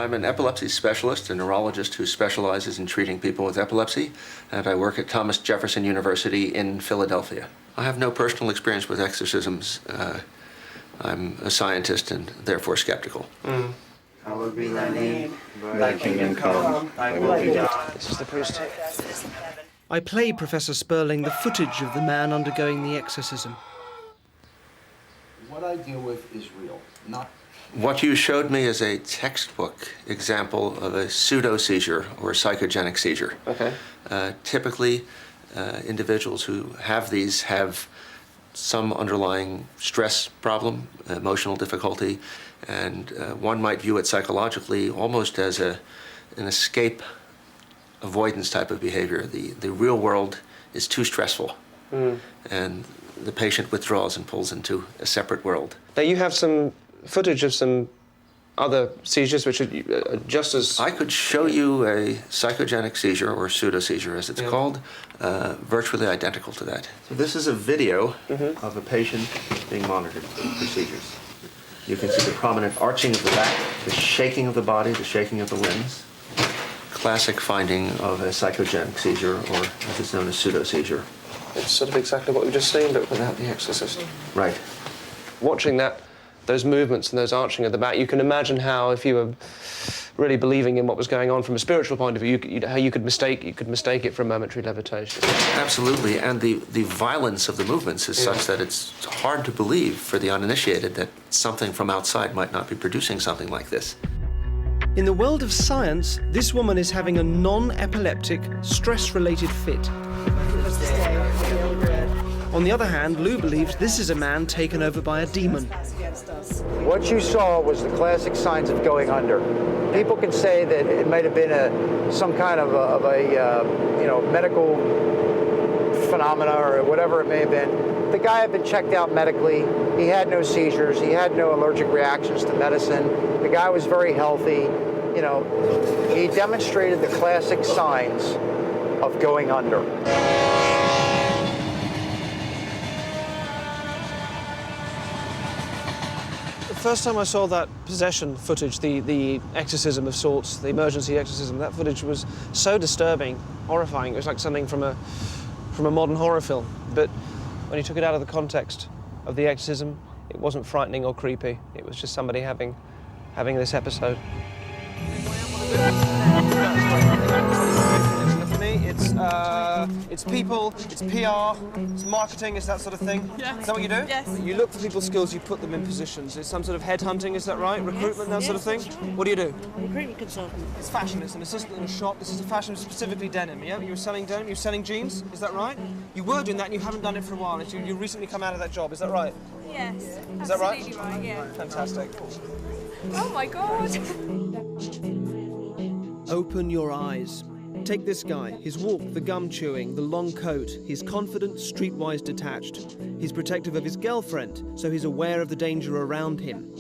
I'm an epilepsy specialist, a neurologist who specializes in treating people with epilepsy, and I work at Thomas Jefferson University in Philadelphia. I have no personal experience with exorcisms. I'm a scientist and therefore skeptical. Hallowed be thy name, thy kingdom come, thy will be done. This is the priest. I play Professor Sperling the footage of the man undergoing the exorcism. What I deal with is real, not... What you showed me is a textbook example of a pseudo-seizure or psychogenic seizure. Okay. Typically, individuals who have these have some underlying stress problem, emotional difficulty, and one might view it psychologically almost as an escape avoidance type of behavior. The real world is too stressful, and the patient withdraws and pulls into a separate world. Now you have some footage of some other seizures which are just as... I could show you a psychogenic seizure, or pseudo-seizure as it's called, virtually identical to that. So this is a video of a patient being monitored for seizures. You can see the prominent arching of the back, the shaking of the body, the shaking of the limbs. Classic finding of a psychogenic seizure, or as it's known as pseudo-seizure. It's sort of exactly what we've just seen, but without the exorcist. Right. Watching those movements and those arching of the back, you can imagine how, if you were really believing in what was going on from a spiritual point of view, how you could mistake it for a momentary levitation. Absolutely, and the violence of the movements is such that it's hard to believe for the uninitiated that something from outside might not be producing something like this. In the world of science, this woman is having a non-epileptic, stress-related fit. On the other hand, Lou believes this is a man taken over by a demon. What you saw was the classic signs of going under. People can say that it might have been some kind of a medical phenomena or whatever it may have been. The guy had been checked out medically. He had no seizures. He had no allergic reactions to medicine. The guy was very healthy. You know, he demonstrated the classic signs of going under. The first time I saw that possession footage, the exorcism of sorts, the emergency exorcism, that footage was so disturbing, horrifying. It was like something from a modern horror film. But when you took it out of the context of the exorcism, it wasn't frightening or creepy. It was just somebody having this episode. It's people, it's PR, it's marketing, it's that sort of thing. Yes. Is that what you do? Yes. You look for people's skills, you put them in positions. It's some sort of headhunting, is that right? Recruitment, that sort of thing? What do you do? Recruitment consultant. It's fashion, it's an assistant in a shop. This is a fashion, specifically denim, yeah? You were selling denim, you were selling jeans, is that right? You were doing that and you haven't done it for a while. You recently come out of that job, is that right? Yes. Is that right? Absolutely right, yeah. Fantastic. Oh my God. Open your eyes. Take this guy, his walk, the gum chewing, the long coat. He's confident, streetwise detached. He's protective of his girlfriend, so he's aware of the danger around him.